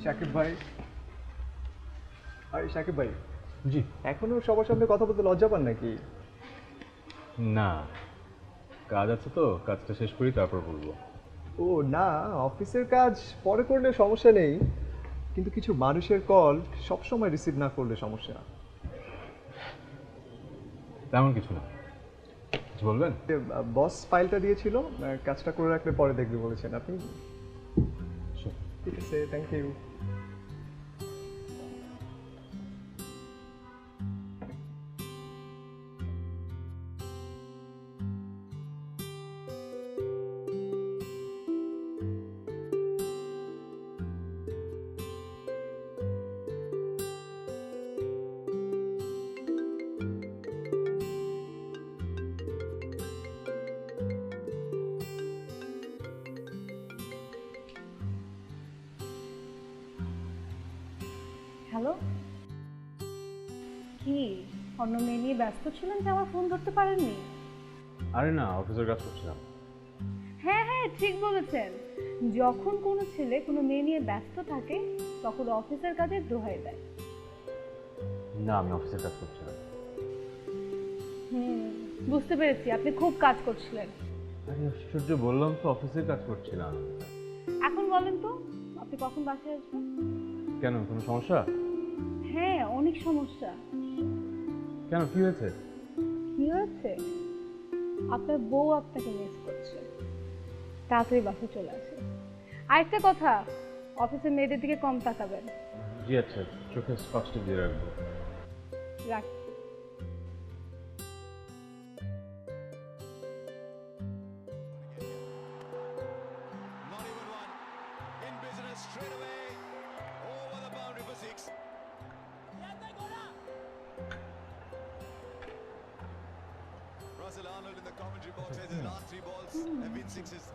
সাকিব ভাই, আরে সাকিব ভাই, জি। এখনো সবার সামনে কথা বলতে লজ্জা পান নাকি? না, কাজ আছে তো, কাজটা শেষ করি তারপর বলবো। ও না, অফিসের কাজ পরে করলে সমস্যা নেই, কিন্তু কিছু মানুষের কল সবসময় রিসিভ না করলে সমস্যা। তেমন কিছু না, কিছু বলবেন? বস ফাইলটা দিয়েছিল, কাজটা করে রাখলে পরে দেখবে বলেছেন আপনি। Sure. ঠিক আছে, থ্যাংক ইউ। হ্যালো, কি অন্য মেয়ে নিয়ে ব্যস্ত ছিলেন যে আমার ফোন ধরতে পারেননি? আরে না, অফিসের কাজ করছিলাম। হ্যাঁ হ্যাঁ, ঠিক বলেছেন। যখন কোনো ছেলে কোনো মেয়ে নিয়ে ব্যস্ত থাকে তখন অফিসের কাজের দোহাই দেয়। না, আমি অফিসের কাজ করছিলাম। হুম, বুঝতে পেরেছি আপনি খুব কাজ করছিলেন। আরে আশ্চর্য, বললাম তো অফিসের কাজ করছিলাম। এখন বলেন তো আপনি কখন বাসায় আসবেন? কেন, কোনো সমস্যা? হ্যাঁ, অনেক সমস্যা। কেন, কি হয়েছে? কি হয়েছে? আপনার বউ আপনাকে মিস করছে, তাড়াতাড়ি বাসায় চলে আসে। আরেকটা কথা, অফিসের মেয়েদের দিকে কম তাকাবেন। জি আচ্ছা, চোখে স্পষ্ট দিয়ে রাখবো। রাখ। Not even one. In business straight away. Over the boundary for six. Russell Arnold in the commentary box says his last three balls have been sixes.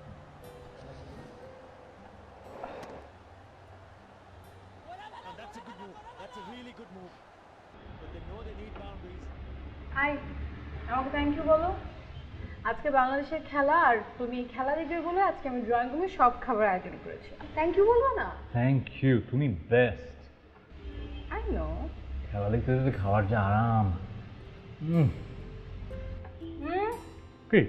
And that's a good move. That's a really good move. But they know they need boundaries. I, আমাকে thank you বলো। আজকে বাংলাদেশের খেলা আর তুমি খেলা দেখবে বলে আজকে আমি ড্রয়িং রুমে সব খাবার আয়োজন করেছি। থ্যাংক ইউ বলবো না? থ্যাংক ইউ, তুমি বেস্ট। I know. খেলা দেখতে দেখতে খাওয়ার যে আরাম। হুম, কি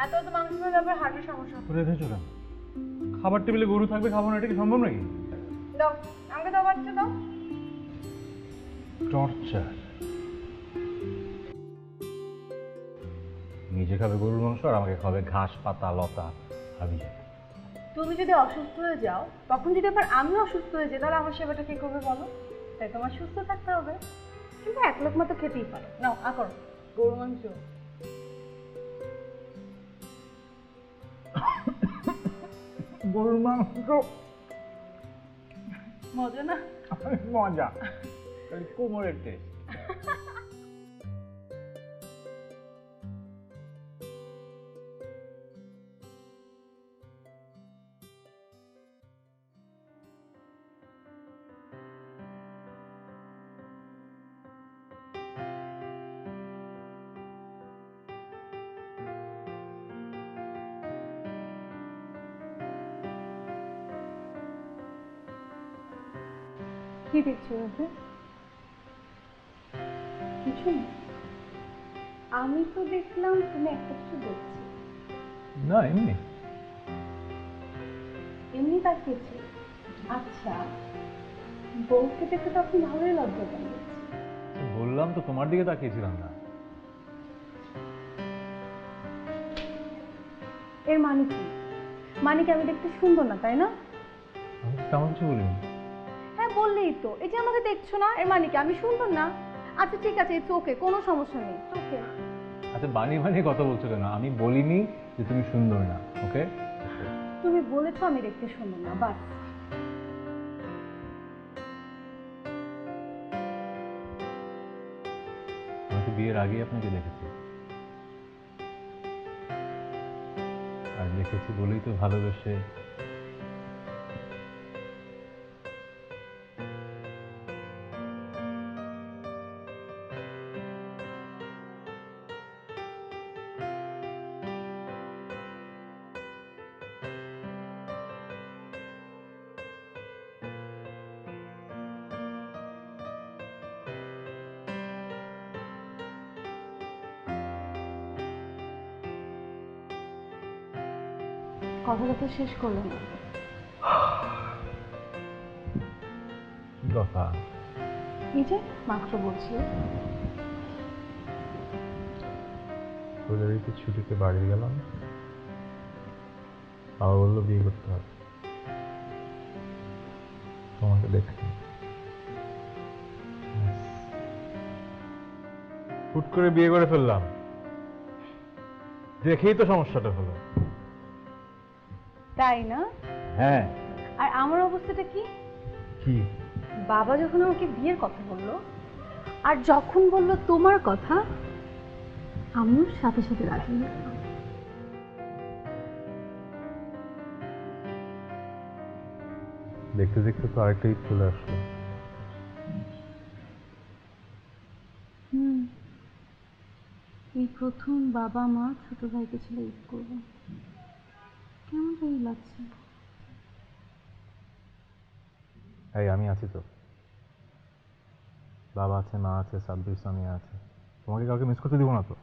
এত এত মাংসের ব্যাপারে হার্টের সমস্যা। রেখেছো কেন? খাবার টেবিলে গরু থাকবে, খাবো না, এটা কি সম্ভব নাকি? দাও, আমাকে দাও, বাচ্চা দাও। টর্চার। নিজে খাবে গরুর মাংস আর আমাকে খাবে ঘাস পাতা লতা আমি। তুমি যদি অসুস্থ হয়ে যাও, তখন যদি আবার আমি অসুস্থ হয়ে যাই, তাহলে আমার সেবাটা কে করবে বলো? তাই তোমার সুস্থ থাকতে হবে, কিন্তু এক লোক মতো খেতেই পারো। নাও আকর গরু মাংস। গরুর মাংস মজা না? মজা, কোমরের টেস্ট। কি দেখছো বাবা? কিছু না, আমি তো দেখলাম তুমি একটা কিছু দেখছো। না এমনি। এমনি তাকিয়েছি। আচ্ছা, বউকে দেখতে তো আপনি ভালোই লজ্জা পান। বললাম তো তোমার দিকে তাকিয়েছিলাম না। এর মানে কি? মানে কি আমি দেখতে সুন্দর না, তাই না? আমি তো তেমন কিছু বলিনি। হ্যাঁ বললেই তো, এই যে আমাকে দেখছো না, এর মানে কি আমি সুন্দর না? আচ্ছা ঠিক আছে, ইটস ওকে, কোনো সমস্যা নেই, ওকে। আচ্ছা বানিয়ে বানিয়ে কথা বলছো কেন? আমি বলিনি যে তুমি সুন্দর না, ওকে? তুমি বলেছো আমি দেখতে সুন্দর না, বাস। আমি তো বিয়ের আগেই আপনাকে দেখেছি, আর দেখেছি বলেই তো ভালোবেসে কথাটা তো শেষ করলো না। কি কথা? এই যে মাত্র বলছিল ফুলবাড়িতে ছুটিতে বাড়ি গেলাম, বাবা বললো বিয়ে করতে হবে তোমাকে দেখে। হুট করে বিয়ে করে ফেললাম, দেখেই তো সমস্যাটা হলো। তাই না? হ্যাঁ। আর আমার অবস্থাটা কি? কি? বাবা যখন আমাকে বিয়ের কথা বললো আর যখন বললো তোমার কথা, আমিও সাথে সাথে রাজি হলাম। দেখতে দেখতে তো আরেকটা ঈদ চলে আসলো। এই প্রথম বাবা মা ছোট ভাইকে ছেড়ে ঈদ করবো, কেমন জানি লাগছে। এই আমি আছি তো, বাবা আছে, মা আছে, সাব্বির সামিয়া আছে, তোমাকে কাউকে মিস করতে দিব না তো।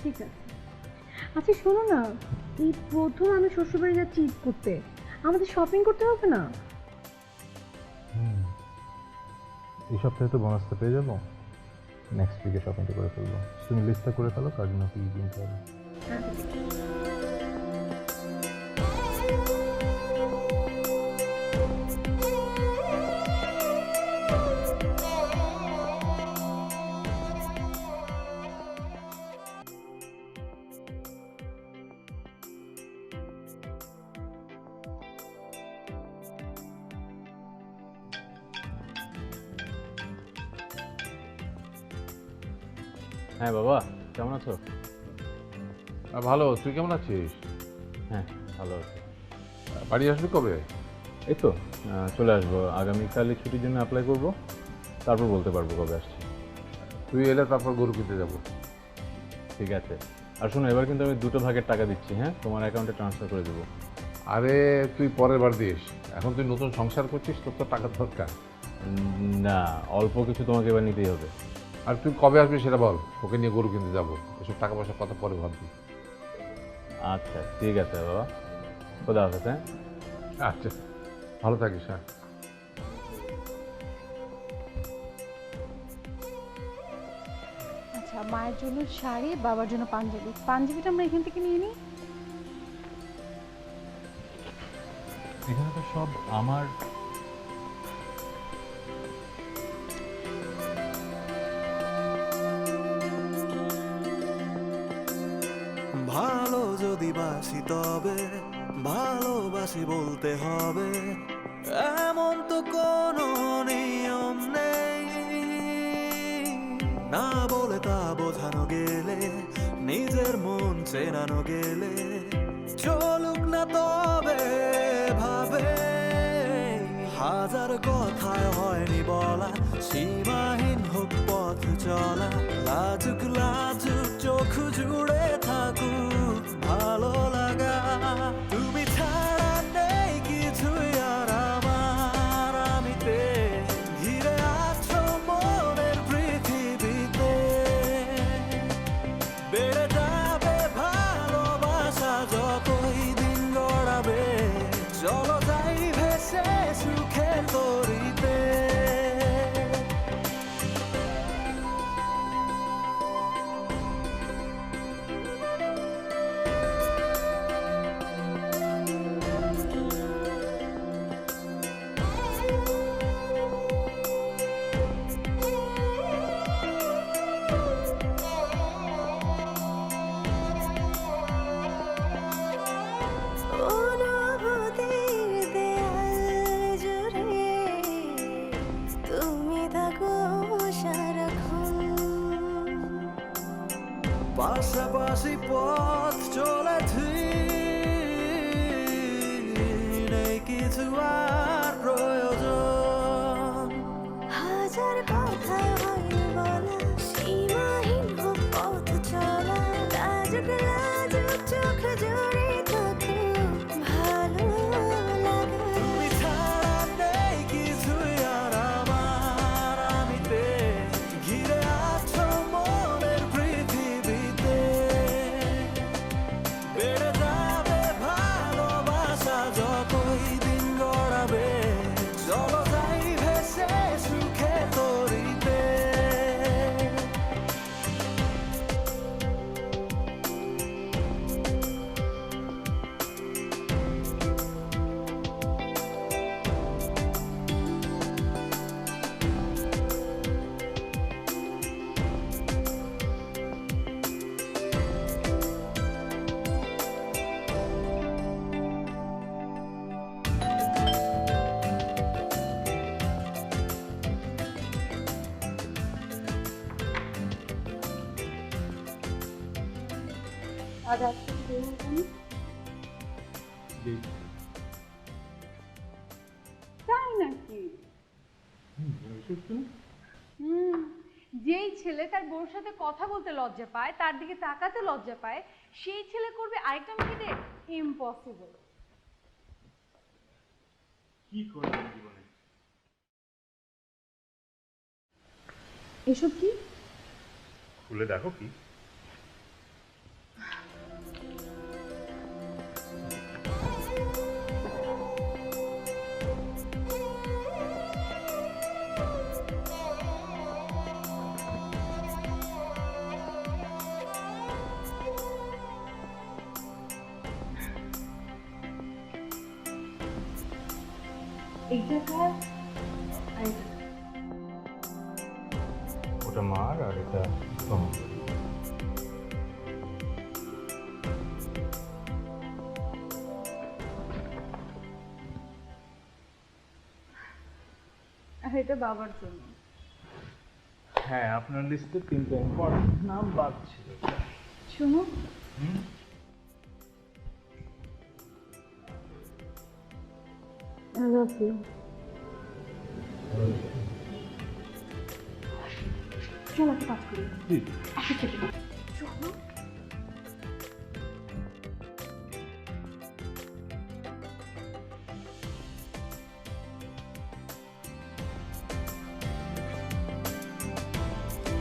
ঠিক আছে। আচ্ছা শোনো না, এই প্রথম আমি শ্বশুরবাড়ি যাচ্ছি ঈদ করতে, আমাদের শপিং করতে হবে না? এই সপ্তাহে তো বোনাসটা পেয়ে যাবো, নেক্সট উইকে শপিংটা করে ফেলবো। তুমি লিস্টটা করে ফেলো, কার জন্য কি কিনতে হবে। হ্যাঁ বাবা, কেমন আছো? ভালো, তুই কেমন আছিস? হ্যাঁ ভালো আছি। বাড়ি আসবি কবে? এই তো চলে আসবো, আগামীকালই ছুটির জন্য অ্যাপ্লাই করবো, তারপর বলতে পারবো কবে আসছি। তুই এলে তারপর গরু কিনতে যাবো। ঠিক আছে। আর শোনো, এবার কিন্তু আমি 2 ভাগের টাকা দিচ্ছি, হ্যাঁ, তোমার অ্যাকাউন্টে ট্রান্সফার করে দেবো। আরে তুই পরের বার দিস, এখন তুই নতুন সংসার করছিস, তোর তো টাকার দরকার। না, অল্প কিছু তোমাকে এবার নিতেই হবে। আর তুই কবে আসবি সেটা বল, ওকে নিয়ে গরু কিনতে যাবো। এসব টাকা পয়সা কথা পরে ভাববি। আচ্ছা ঠিক আছে বাবা, খোদা হাফেজ। হ্যাঁ আচ্ছা, ভালো থাকিস। হ্যাঁ, আচ্ছা, মায়ের জন্য শাড়ি, বাবার জন্য পাঞ্জাবি। পাঞ্জাবিটা আমরা এখান থেকে নিয়ে নিই। এখানে তো সব আমার। ভালো যদি বাসি তবে ভালোবাসি বলতে হবে, এমন তো কোনো নিয়ম নেই। না বলে তা বোঝানো গেলে, নিজের মন চেনানো গেলে, চলুক না তবে ভাবে। হাজার কথায় হয়নি বলা, সীমাহীন হোক পথ চলা, লাজুক লাজুক চোখ জুড়ে থাকুক ভালো লাগা। তুমি ছাড়া নেই কিছুই আর আমার, আমিতে ঘিরে আছো মনের পৃথিবীতে। বেড়ে যাবে ভালোবাসা যতই দিন গড়াবে, চলো যাই ভেসে সুখের তরিতে। অনুভূতির দেয়াল জুড়ে তুমি থাকো সারাক্ষণ। পাশাপাশি পথ চলেছি, নেই কিছু আর প্রয়োজন। হাজার কথায় হয়নি বলা, সীমাহীন হোক পথ চলা, লাজুক লাজুক চোখ জুড়ে থাকুক ভালো লাগা। তুমি ছাড়া নেই কিছুই আর আমার, আমিতে ঘিরে আছো মনের পৃথিবী। আজ আজকে বের হবো তাই নাকি? যেই ছেলে তার বউর সাথে কথা বলতে লজ্জা পায়, তার দিকে তাকাতে লজ্জা পায়, সেই ছেলে করবে আরেকটা মেয়েকে দিয়ে? ইম্পসিবল। কি করবেন জীবনে? এসব কি? খুলে দেখো কি। এইটা কার আর এটা? ওটা মার আর এটা তোমার। আর এটা বাবার জন্য। হ্যাঁ, আপনার লিস্টে 3টা ইম্পর্টেন্ট নাম বাদ ছিল। শুনো, I love you. চলো একটা কাজ করি। একটা চেপে দাও। চলো।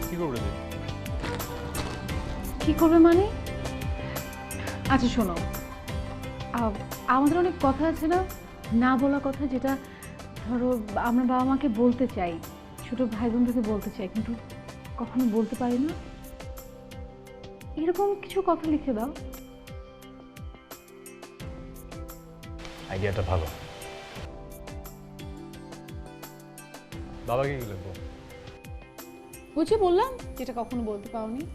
কি করবে তুমি? কি করবে মানে? আচ্ছা শোনো, আমাদের অনেক কথা আছে না, না বলা কথা, যেটা ধরো আমরা বাবা মাকে বলতে চাই, ছোট ভাই বোনদেরকে বলতে চাই, কিন্তু কখনো বলতে পারি না। এরকম কিছু কথা লিখে দাও। আইডিয়াটা ভালো। বাবাকে কি লিখবো? বুঝে বললাম যেটা কখনো বলতে পারোনি।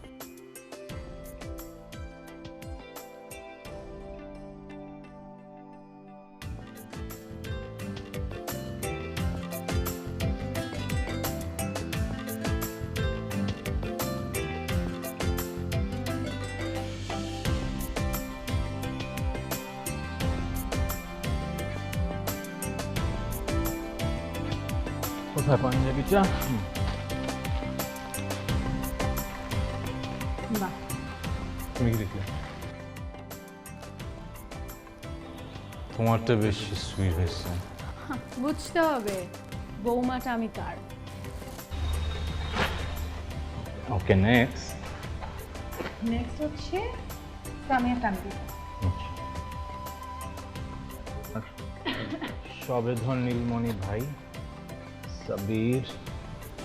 কোথায় পাঞ্জাবি চা? বাহ, তুমি কি লিখলে? তোমারটা বেশি সুইট হয়েছে। বুঝতে হবে বৌমাটা আমি কার। ওকে, নেক্সট। নেক্সট হচ্ছে সামিয়া তানভীর। সবেধন নীলমণি ভাই, সাবির।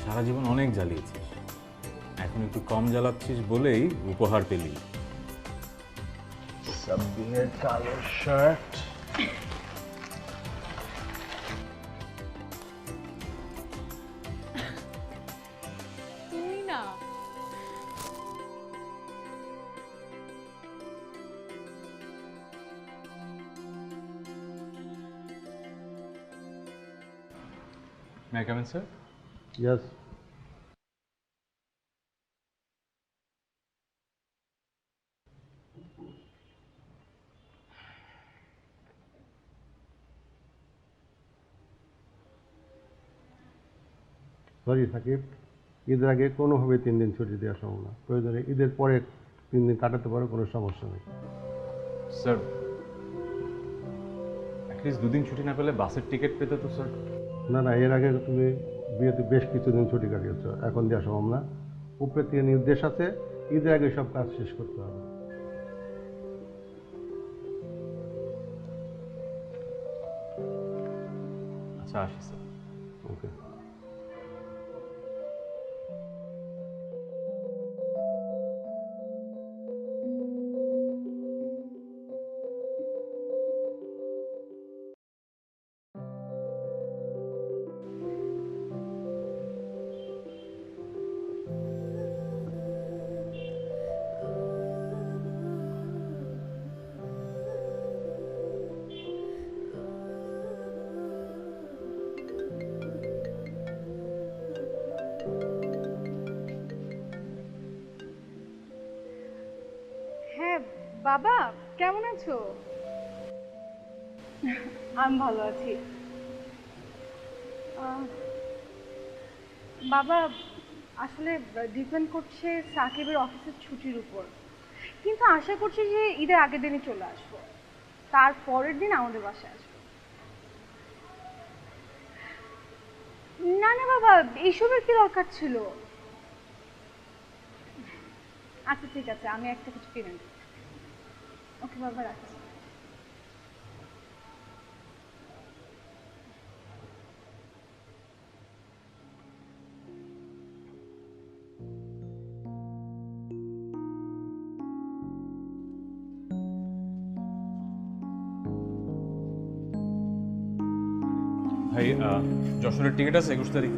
সারা জীবন অনেক জ্বালিয়েছিস, এখন একটু কম জ্বালাচ্ছিস বলেই উপহার পেলি। সাবিরের কালো শার্ট। তুই না, May I come in, sir? Yes. Sorry Shakib, ঈদের আগে কোনোভাবে 3 দিন ছুটি দেওয়া সম্ভব না। প্রয়োজনে ঈদের পরে 3 দিন কাটাতে পারো, কোনো সমস্যা নেই। স্যার, অ্যাটলিস্ট 2 দিন ছুটি না পেলে বাসের টিকিট পেতে তো স্যার। না না, এর আগে তুমি বিয়েতে বেশ কিছুদিন ছুটি কাটিয়েছ, এখন দেওয়া সম্ভব না। উপরে থেকে নির্দেশ আছে, ঈদের আগে সব কাজ শেষ করতে হবে। আচ্ছা, আসি স্যার। ওকে। বাবা কেমন আছো? আমি ভালো আছি। বাবা আসলে ডিপেন্ড করছে সাকিবের অফিসের ছুটির উপর, কিন্তু আশা করছি যে ঈদের আগের দিনই চলে আসবো, তার পরের দিন আমাদের বাসায় আসবো। না না বাবা, এইসবের কি দরকার ছিল? আচ্ছা ঠিক আছে, আমি একটা কিছু কিনে দেব। ওকে বাবা, রাখছি। ভাই যশোরের টিকিট আছে 21 তারিখ?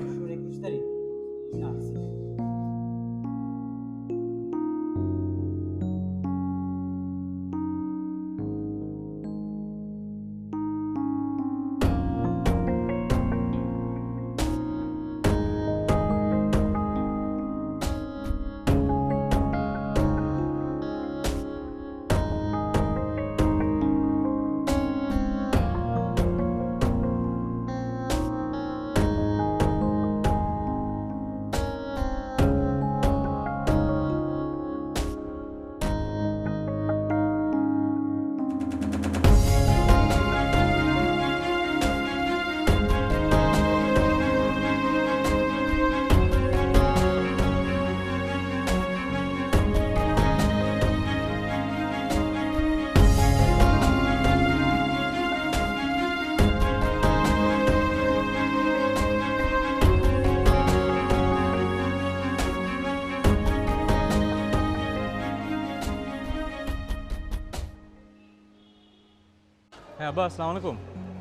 হ্যাঁ আব্বা, আসসালামু আলাইকুম।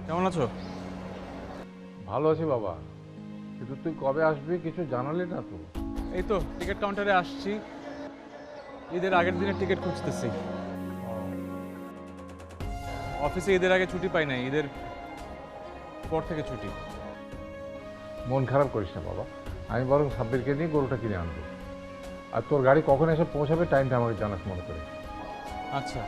কেমন আছো? ভালো আছি বাবা, কিন্তু তুই কবে আসবি কিছু জানালি না তো। এই তো টিকিট কাউন্টারে আসছি, ঈদের আগের দিনের টিকিট খুঁজতেছি। অফিসে ঈদের আগে ছুটি পাই নাই, ঈদের পর থেকে ছুটি। মন খারাপ করিস না বাবা, আমি বরং সাব্বিরকে নিয়ে গরুটা কিনে আনবো। আর তোর গাড়ি কখন এসে পৌঁছাবে টাইমটা আমাকে জানাস মনে করে। আচ্ছা।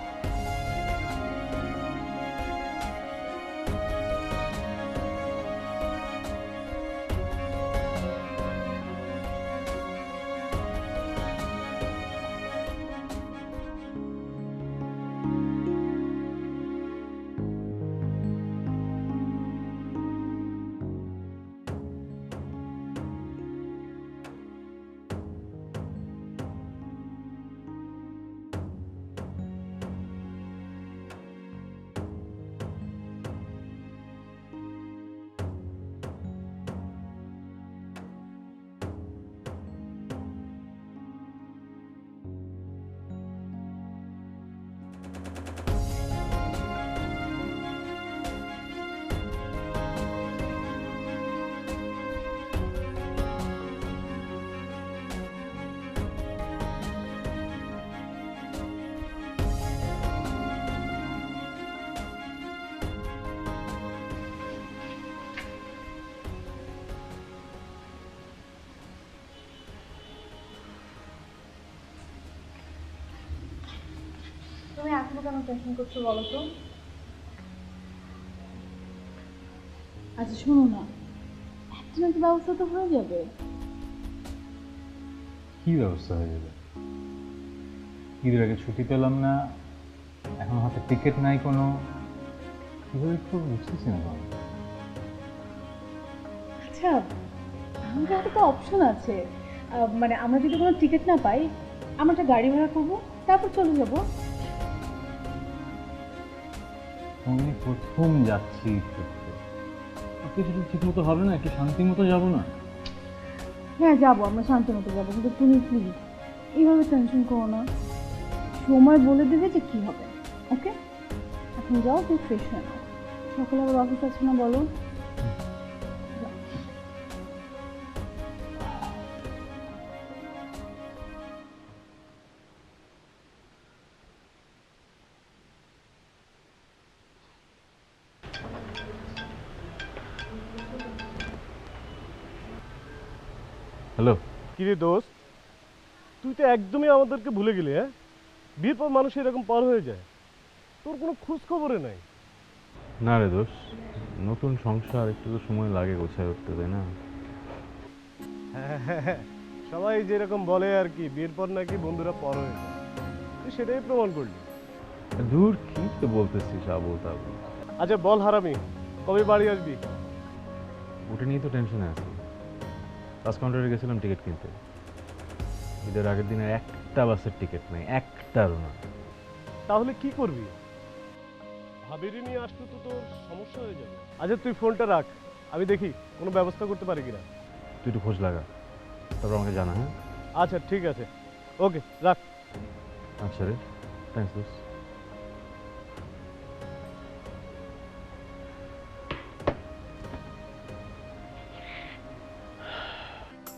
তুমি এখনো কেন টেনশন করছো বলো তো? আচ্ছা শোনো না, একটা ব্যবস্থা তো হয়ে যাবে। কি ব্যবস্থা হয়ে যাবে? ঈদের আগে ছুটি পেলাম না, এখন হাতে টিকিট নাই কোনো, কীভাবে একটু বুঝতেছি না। আচ্ছা আমাদের হাতে তো অপশন আছে, মানে আমরা যদি কোনো টিকিট না পাই, আমরা একটা গাড়ি ভাড়া করবো, তারপর চলে যাবো। আমি প্রথম যাচ্ছি ঘুরতে, কিছু ঠিক মতো হবে না? একটু শান্তি মতো যাবো না? হ্যাঁ যাবো, আমরা শান্তি মতো যাবো, কিন্তু তুমি প্লিজ এইভাবে টেনশন করো না। সময় বলে দেবে যে কী হবে। ওকে, এখন যাও, তুমি ফ্রেশ হয়ে নাও, সকালে আবার অফিস আছে না বলো। হ্যালো, কিরে দোস্ত, তুই তো একদমই আমাদেরকে ভুলে গেলি। হ্যাঁ, বিয়ের পর মানুষ এরকম পর হয়ে যায়, তোর কোনো খোঁজ খবরে নাই। না রে দোষ, নতুন সংসার একটু তো সময় লাগে গোছায় উঠতে, তাই না? হ্যাঁ, সবাই যেরকম বলে আর কি, বিয়ের পর নাকি বন্ধুরা পর হয়ে যায়, তুই সেটাই প্রমাণ করলি। দূর কি তো বলতেছিস আবল তাবল। আচ্ছা বল হারামি, কবে বাড়ি আসবি? ওটা নিয়ে তো টেনশনে আছি। বাস কাউন্টারে গেছিলাম টিকিট কিনতে, ঈদের আগের দিনের একটা বাসের টিকিট নেই, একটারও না। তাহলে কি করবি? ভাবিরি নিয়ে আসলে তো তোর সমস্যা হয়ে যাবে। আচ্ছা তুই ফোনটা রাখ, আমি দেখি কোনো ব্যবস্থা করতে পারি কিনা। তুই একটু খোঁজ লাগা, তারপর আমাকে জানা। হ্যাঁ আচ্ছা ঠিক আছে, ওকে রাখ। আচ্ছা রে, থ্যাংকস দোষ।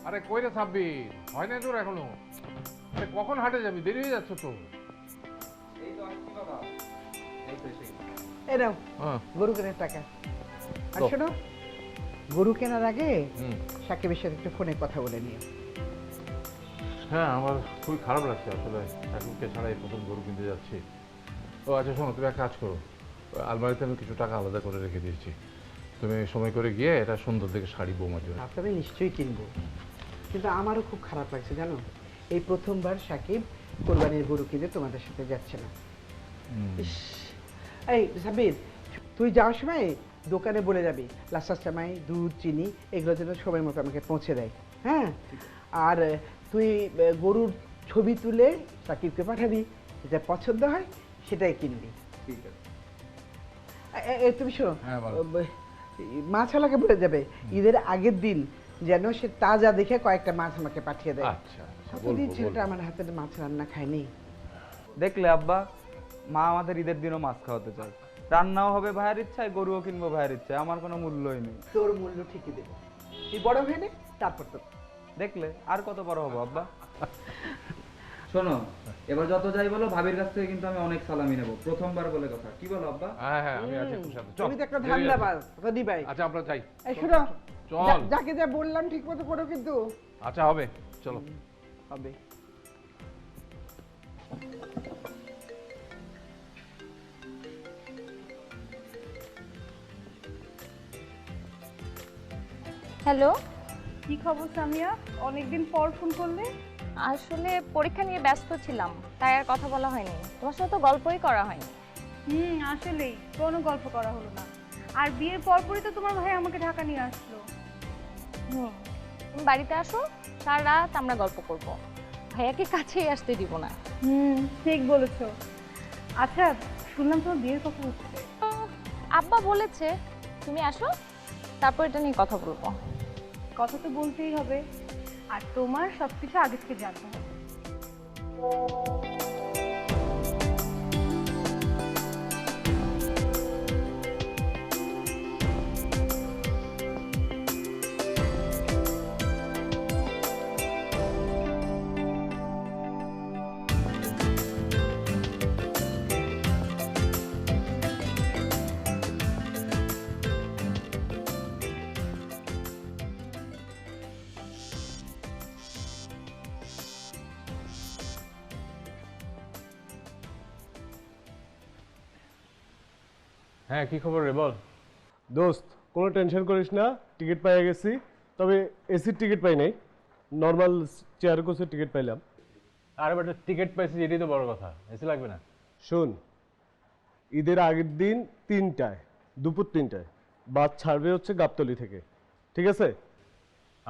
আরে কই রে সাব্বির, হয় না তোর এখনো? আরে কখন হাটে যাবি? দেরি হয়ে যাচ্ছে তো। এই নাও হ্যাঁ গরু কেনার টাকা। আর দাও। শোনো, গরু কেনার আগে হুম। সাকিবের সাথে একটু ফোনে কথা বলে নিও। হ্যাঁ আমার খুবই খারাপ লাগছে আসলে, ঠাকুরকে ছাড়াই প্রথম গরু কিনতে যাচ্ছি। ও আচ্ছা শোনো, তুমি এক কাজ করো, ওই আলমারিতে আমি কিছু টাকা আলাদা করে রেখে দিয়েছি, তুমি সময় করে গিয়ে এটা সুন্দর দেখে শাড়ি বৌমার জন্য। আপনাদের নিশ্চয়ই কিনবো, কিন্তু আমারও খুব খারাপ লাগছে জানো, এই প্রথমবার সাকিব কোরবানির গরু কিনে তোমাদের সাথে যাচ্ছে না। ইস, এই সাবির, তুই যাওয়ার সময় দোকানে বলে যাবি লাচ্ছার চামাই, দুধ, চিনি এগুলো যেন সময় মতো আমাকে পৌঁছে দেয়। হ্যাঁ, আর তুই গরুর ছবি তুলে সাকিবকে পাঠাবি, যেটা পছন্দ হয় সেটাই কিনবি। ঠিক আছে। তুমি শোনো, হ্যাঁ, বলো। মাছওয়ালাকে বলে যাবে ঈদের আগের দিন যেন সে তাজা দেখে কয়েকটা মাছ আমাকে পাঠিয়ে দেয়। আচ্ছা কতদিন ছেলেটা আমার হাতের মাছ রান্না খায়নি। দেখলে আব্বা, মা আমাদের ঈদের দিনও মাছ খাওয়াতে চায়, রান্নাও হবে ভাইয়ের ইচ্ছায়, গরুও কিনবো ভাইয়ের ইচ্ছায়, আমার কোনো মূল্যই নেই। তোর মূল্য ঠিকই দেবে, তুই বড় হয়ে নে, তারপর তো দেখলে আর কত বড় হবো আব্বা। শোনো, এবার যত যাই বলো ভাবির কাছ থেকে কিন্তু আমি অনেক সালামি নেবো, প্রথমবার বলে কথা। কি বলো আব্বা? হ্যাঁ হ্যাঁ আমি আছি একটু সাথে, চল। তুমি তো একটা দেরি হয়ে ধান্দা যাচ্ছে। বাজ রদি ভাই। আচ্ছা আমরা যাই। এই শোনো, চল। যাকে যা বললাম ঠিক মতো করো কিন্তু। আচ্ছা হবে, চলো। হবে। হ্যালো, কি খবর সামিয়া? অনেকদিন পর ফোন করলে। আসলে পরীক্ষা নিয়ে ব্যস্ত ছিলাম, তাই আর কথা বলা হয়নি। তোমার সাথে তো গল্পই করা হয়নি। আসলেই কোনো গল্প করা হলো না। আর বিয়ের পরপরই তো তোমার ভাই আমাকে ঢাকা নিয়ে আসলো। তুমি বাড়িতে আসো, সারা রাত আমরা গল্প করব। ভাইয়াকে কাছেই আসতে দিব না। ঠিক বলেছো। আচ্ছা, শুনলাম তোমার বিয়ের কথা হচ্ছে। আব্বা বলেছে তুমি আসো, তারপর এটা নিয়ে কথা বলবো। কথা তো বলতেই হবে, আর তোমার সবকিছু আগে থেকে জানতে হবে। হ্যাঁ কি খবর রে, বল। দোস্ত কোনো টেনশন করিস না, টিকিট পেয়ে গেছি, তবে এসির টিকিট পাই নাই, নর্মাল চেয়ার কোচের টিকিট পাইলাম। আরে বেটা, টিকিট পাইছি এটাই তো বড় কথা, এসি লাগবে না। শোন, ঈদের আগের দিন 3টায়, দুপুর 3টায় বাস ছাড়বে হচ্ছে গাবতলী থেকে, ঠিক আছে?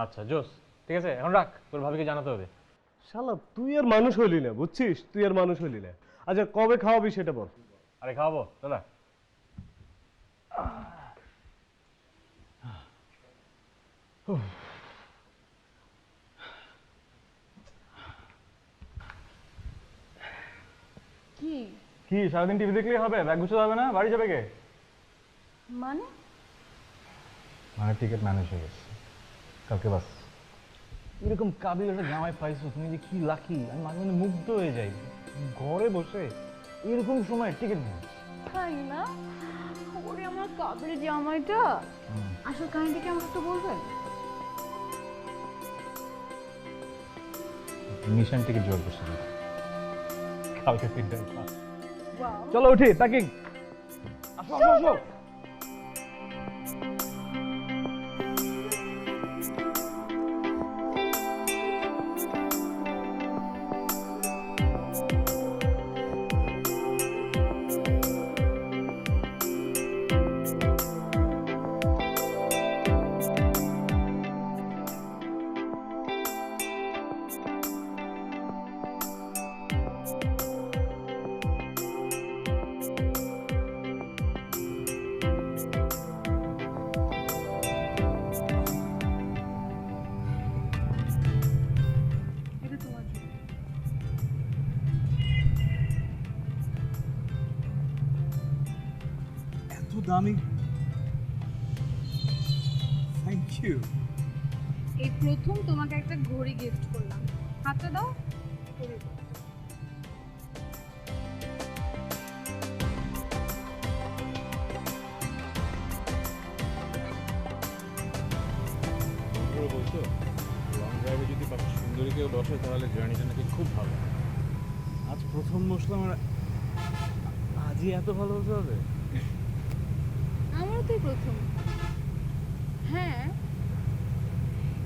আচ্ছা জোস, ঠিক আছে, এখন রাখ, তোর ভাবিকে জানাতে হবে। শালা তুই আর মানুষ হইলি না, বুঝছিস? তুই আর মানুষ হইলি না। আচ্ছা কবে খাওয়াবি সেটা বল। আরে খাওয়াবো দাদা। কি কি সারাদিন টিভি দেখলেই হবে? ব্যাগ গুছাতে হবে না? বাড়ি যাবে কে? মানে? মানে টিকিট ম্যানেজ হয়ে গেছে কালকে বাস। এরকম কাবিল একটা জামাই পাইছো তুমি, যে কি লাকি। আমি মাঝে মাঝে মুগ্ধ হয়ে যাই, ঘরে বসে এরকম সময় টিকিট নেই। তাই না? ওরে আমার কাবের জামাইটা। আসল কাহিনীটা কি আমাকে একটু বলবেন? মিশন টিকিট জোর করছে, কালকে 3টায় ক্লাস। চলো উঠি প্যাকিং। আসো আসো আসো। এত দামি, থ্যাংক ইউ। এই প্রথম তোমাকে একটা ঘড়ি গিফট করলাম, হাতে দাও। বলছো লং ড্রাইভে যদি পাশে সুন্দরী কেউ বসে তাহলে জার্নিটা নাকি খুব ভালো। আজ প্রথম বসলাম আর আজই এত ভালো হতে হবে? আমারও তো প্রথম। হ্যাঁ,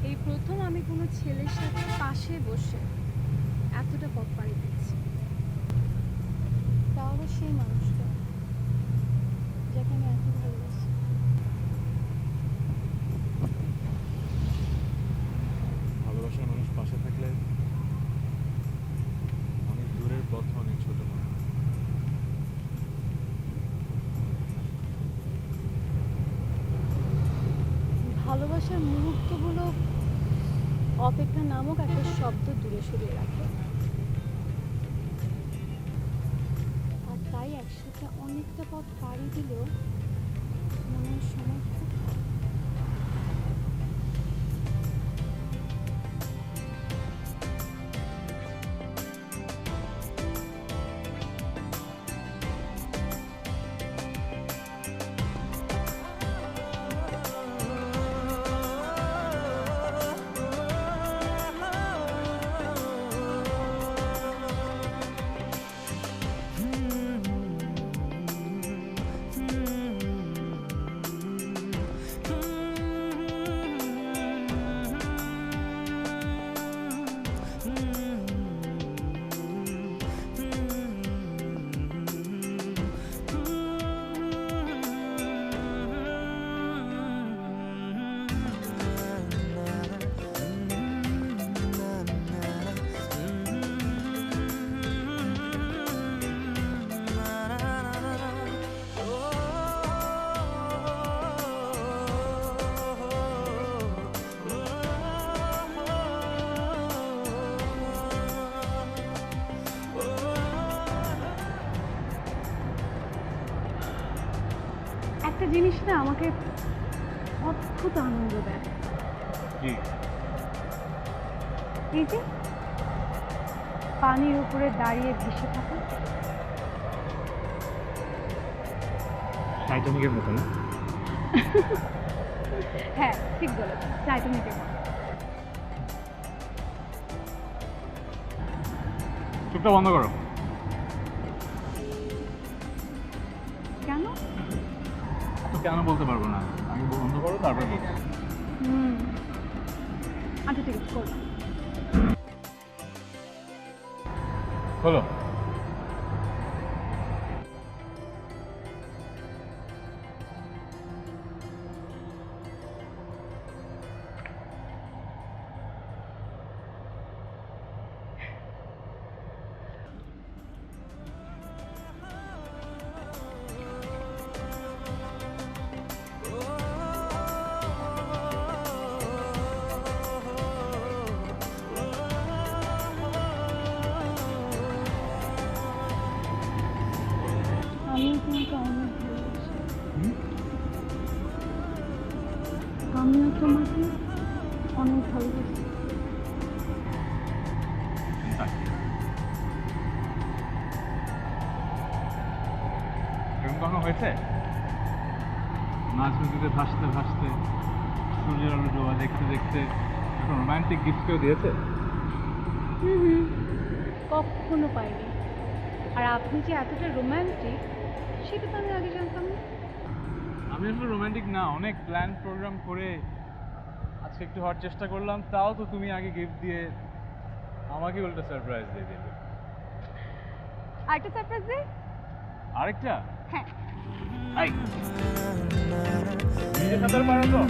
এই প্রথম আমি কোনো ছেলের সাথে পাশে বসে এতটা পথ পাড়ি দিচ্ছি, তাও আবার সেই মানুষটা যাকে আমি এত ভালোবাসি। ভালোবাসার মানুষ পাশে থাকলে অনেক দূরের পথ অনেক ছোট মনে হয়। ভালোবাসার মুহূর্তগুলো অপেক্ষা নামক একটা শব্দ দূরে সরিয়ে রাখে, আর তাই একসাথে অনেকটা পথ পাড়ি দিলেও মনে হয় সময় খুব কম। একটা জিনিস না আমাকে অদ্ভুত আনন্দ দেয়। এই যে পানির উপরে দাঁড়িয়ে ভেসে থাকা। টাইটানিকের মতো না? হ্যাঁ ঠিক বলেছেন, টাইটানিকের মতো। চোখটা বন্ধ করো। কেন? কেন বলতে পারবো না, আমি বন্ধ করো তারপর বলবো। আচ্ছা ঠিক আছে, করো। হলো। আমিও তোমাকে অনেক ভালোবাসি। আমিও তোমাকে অনেক ভালোবাসি। এরকম কখনো হয়েছে? মাছ নদীতে ভাসতে ভাসতে সূর্যের আলো ডোবা দেখতে দেখতে একটা রোমান্টিক গিফট কেউ দিয়েছে? কখনো পাইনি। আর আপনি যে এতটা রোম্যান্টিক সেটা তো আমি আগে জানতাম না। আমি আসলে রোমান্টিক না, অনেক প্ল্যান প্রোগ্রাম করে আজকে একটু হওয়ার চেষ্টা করলাম, তাও তো তুমি আগে গিফট দিয়ে আমাকে উল্টো সারপ্রাইজ দিয়ে দিলে। আরেকটা সারপ্রাইজ দে। আরেকটা? হ্যাঁ। আই নিজে সাঁতার পারো তো?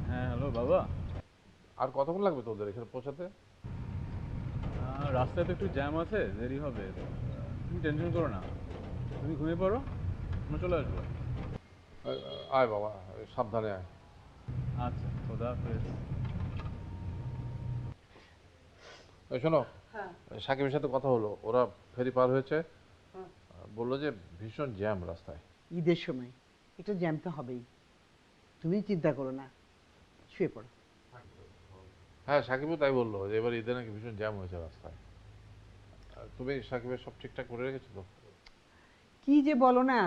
হ্যাঁ হ্যালো বাবা। আর কতক্ষণ লাগবে তোদের এখানে পৌঁছাতে? রাস্তায় তো একটু জ্যাম আছে, দেরি হবে। তুমি টেনশন করো না, তুমি ঘুমিয়ে পড়ো, আমরা চলে আসবো। আয় বাবা, সাবধানে আয়। আচ্ছা, খোদা হাফেজ। শোনো, সাকিবের সাথে কথা হলো, ওরা ফেরি পার হয়েছে, বললো যে ভীষণ জ্যাম রাস্তায়। ঈদের সময় একটু জ্যাম তো হবেই, তুমি চিন্তা করো না, শুয়ে পড়ো। হ্যাঁ, সাকিবও তাই বললো যে এবার ঈদে নাকি ভীষণ জ্যাম হয়েছে রাস্তায়। তুমি সাকিবের সব ঠিকঠাক করে রেখেছো তো? কি যে বলো না,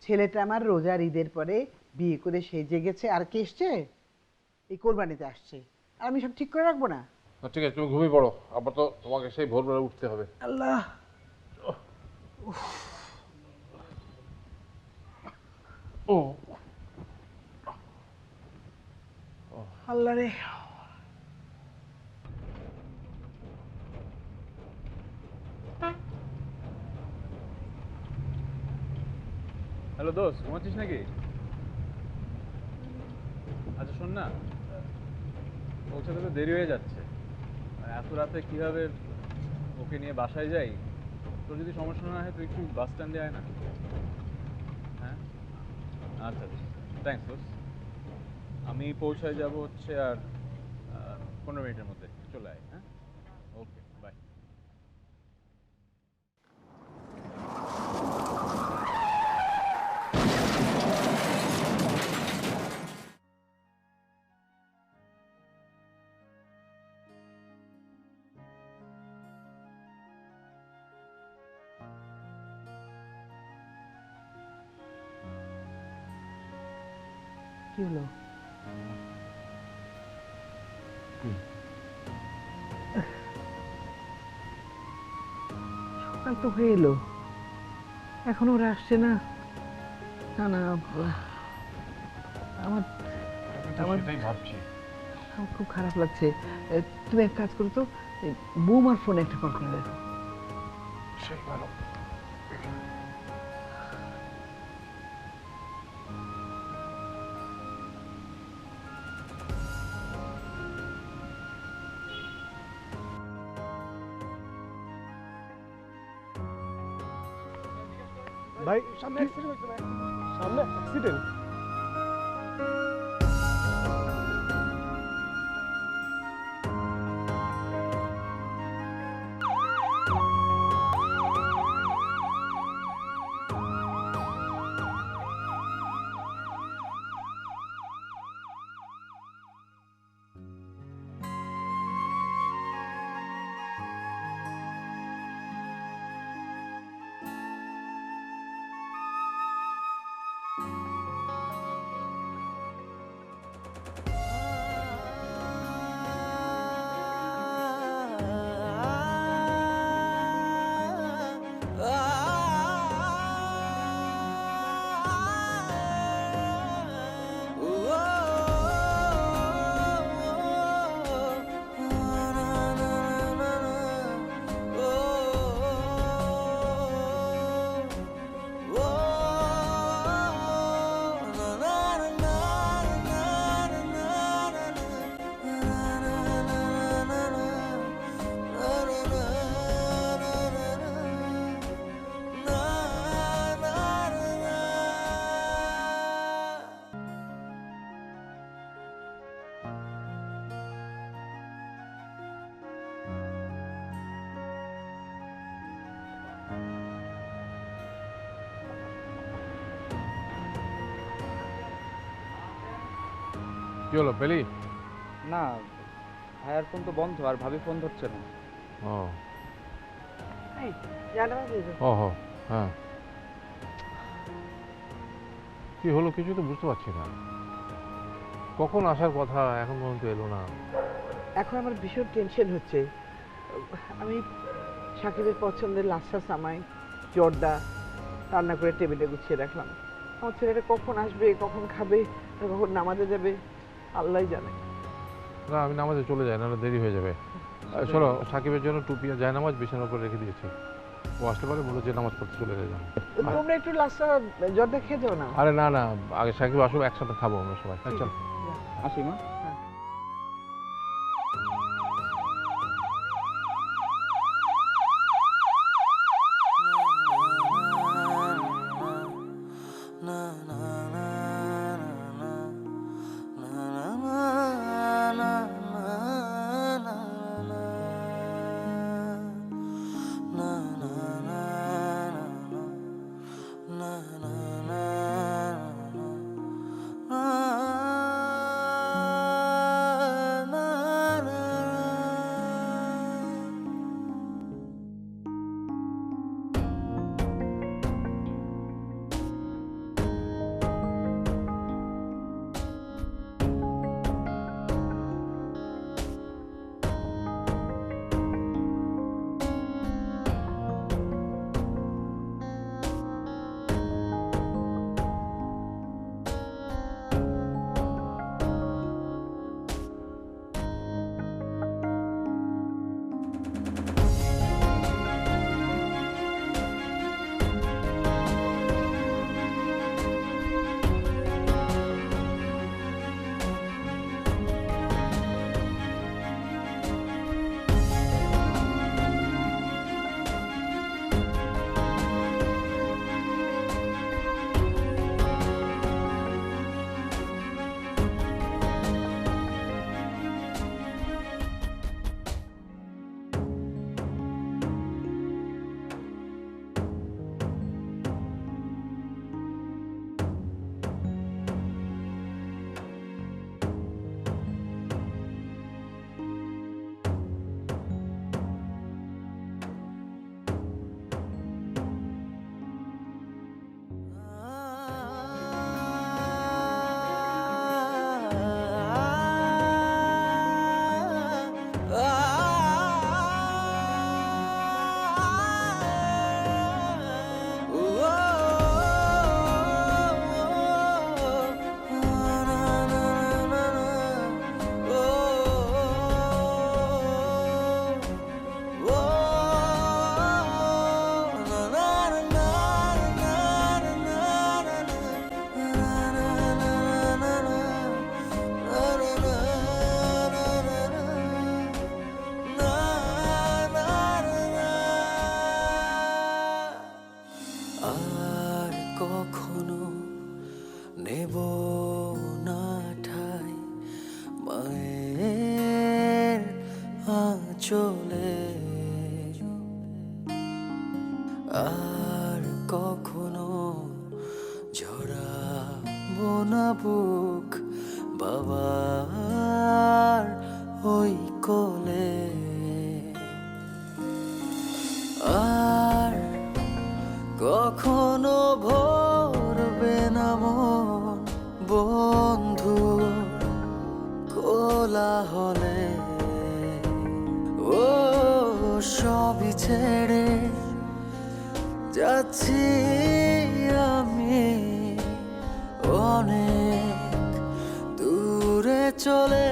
ছেলেটা আমার রোজার ঈদের পরে বিয়ে করে সেজে গেছে, আর কে এসছে? এই কোরবানিতে আসছে, আর আমি সব ঠিক করে রাখবো না? ঠিক আছে, তুমি ঘুমিয়ে পড়ো, আবার তো তোমাকে সেই ভোরবেলা উঠতে হবে। আল্লাহ, ও আল্লাহ রে। হ্যালো দোস্ত, ঘুমাচ্ছিস নাকি? আচ্ছা শোন না, পৌঁছাতে তো দেরি হয়ে যাচ্ছে, আর এত রাতে কিভাবে ওকে নিয়ে বাসায় যাই? তোর যদি সমস্যা না হয় তুই একটু বাস স্ট্যান্ডে আয় না। হ্যাঁ আচ্ছা, থ্যাংকস দোস্ত। আমি পৌঁছায় যাব হচ্ছে আর 15 মিনিটের মধ্যে, চলে আয়। হ্যাঁ, ওকে, বাই। কি হলো? সকাল তো হয়ে এলো, এখনো ওরা আসছে না। না না, আমার সেটাই ভাবছি। আমার খুব খারাপ লাগছে। তুমি এক কাজ করো তো, বৌমার ফোনে একটা কল করে দেখো। সেই ভালো। ভাই সামনে অ্যাক্সিডেন্ট। কি হলো পেলি? না, ভাইয়ার ফোন তো বন্ধ আর ভাবি ফোন ধরছে না। ও এই জানাবি ও হো, হ্যাঁ। কি হলো কিছু তো বুঝতে পারছি না। কখন আসার কথা এখন পর্যন্ত এলো না। এখন আমার ভীষণ টেনশন হচ্ছে। আমি সাকিবের পছন্দের লাচ্ছা সামাই জর্দা রান্না করে টেবিলে গুছিয়ে রাখলাম। আমার ছেলেটা কখন আসবে, কখন খাবে, আর কখন নামাজে যাবে আল্লাহই জানে। না আমি নামাজে চলে যাই, নাহলে দেরি হয়ে যাবে। শোনো, সাকিবের জন্য টুপি আর জায়নামাজ বিছানার উপর রেখে দিয়েছি। ও আসতে পারে বলে যে নামাজ পড়তে চলে যাবে। তোমরা একটু লাচ্ছা জর্দা খেয়ে যাও না। আরে না না, আগে সাকিব আসুক, একসাথে খাবো আমরা সবাই। চল আসি মা। নেব না ঠাই মায়ের আঁচলে, আর কখনো ঝরাবো না বুক বাবার ওই কোলে, আর কখনো ভরবে না মন বন্ধু কোলাহলে। ও সবই ছেড়ে যাচ্ছি আমি অনেক দূরে চলে,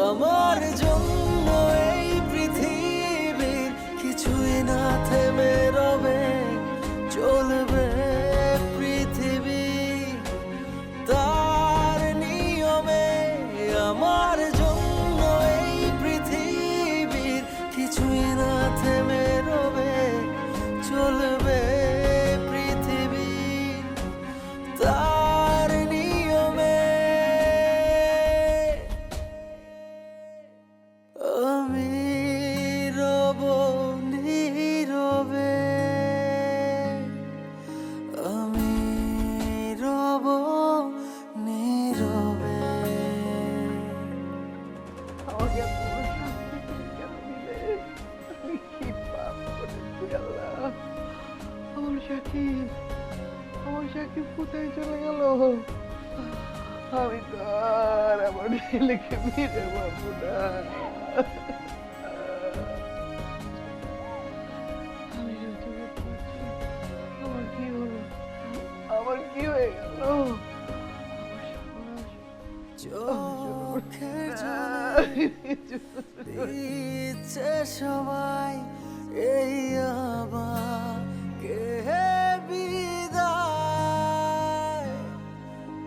আমার জন্য এই পৃথিবীর কিছুই না থেমে রবে, চলবে পৃথিবী তার নিয়মে, আমার জন্য এই পৃথিবীর কিছুই না থেমে রবে, চলবে পৃথিবী তার নিয়মে। আমার সাকিব কোথায় চলে গেল? আমি তো আর আমার ছেলেকে ফিরে পাবো না। আমি সহ্য করতে পারছি না। আমার কি হলো? আমার কি হয়ে গেল? চোখের জলে দিচ্ছে সবাই এই আমাকে বিদায়,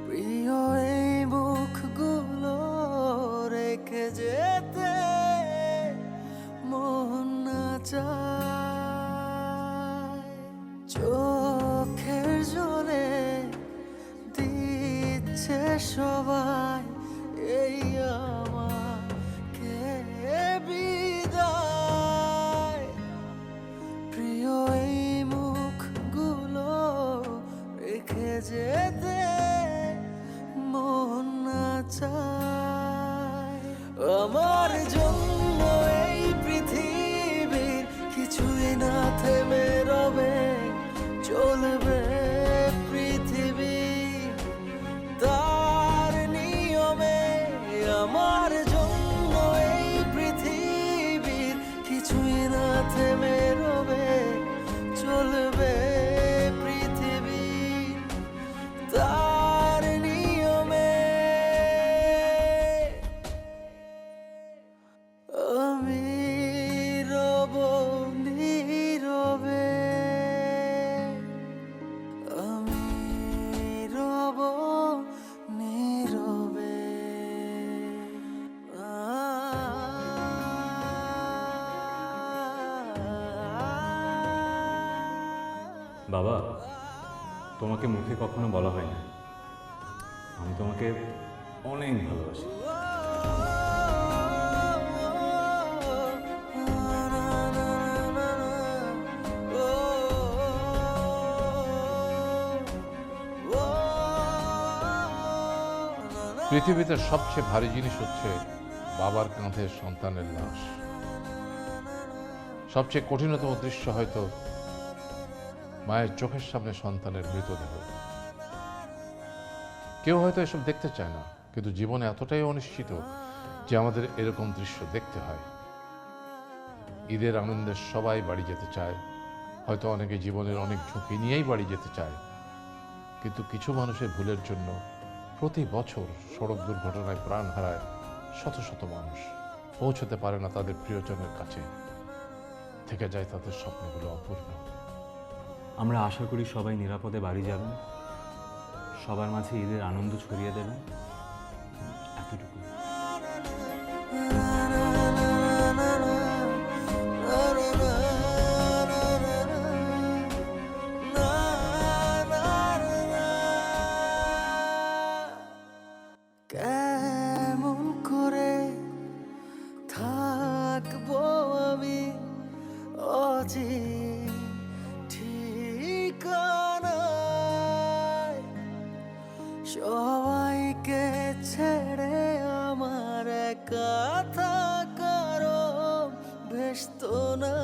প্রিয় এই মুখগুলো রেখে যেতে মন না চায়। চোখের জলে দিচ্ছে সবাই এই আমাকে বিদায়, প্রিয় এই মুখগুলো রেখে যেতে মন না চায়। আমার জন্য এই পৃথিবীর কিছুই না থেমে রবে, চলবে পৃথিবী তার নিয়মে। আমার জন্য এই পৃথিবীর কিছুই না থেমে রবে, চলবে পৃথিবী তার নিয়মে। আমি রব নীরবে, আমি রব নীরবে। বাবা, তোমাকে মুখে কখনো বলা হয় না, আমি তোমাকে অনেক ভালোবাসি। পৃথিবীতে সবচেয়ে ভারী জিনিস হচ্ছে বাবার কাঁধে সন্তানের লাশ। সবচেয়ে কঠিনতম দৃশ্য হয়তো মায়ের চোখের সামনে সন্তানের মৃতদেহ। কেউ হয়তো এসব দেখতে চায় না, কিন্তু জীবনে এতটাই অনিশ্চিত যে আমাদের এরকম দৃশ্য দেখতে হয়। ঈদের আনন্দে সবাই বাড়ি যেতে চায়, হয়তো অনেকে জীবনের অনেক ঝুঁকি নিয়েই বাড়ি যেতে চায়, কিন্তু কিছু মানুষের ভুলের জন্য প্রতি বছর সড়ক দুর্ঘটনায় প্রাণ হারায় শত শত মানুষ। পৌঁছতে পারে না তাদের প্রিয়জনের কাছে, থেকে যায় তাদের স্বপ্নগুলো অপূর্ণ। আমরা আশা করি সবাই নিরাপদে বাড়ি যাবেন, সবার মাঝে ঈদের আনন্দ ছড়িয়ে দেবেন, এতটুকু। কেমন করে থাকবো আমি অচিন ঠিকানায়, সবাইকে ছেড়ে আমার একা থাকারও ব্যস্ত নাই।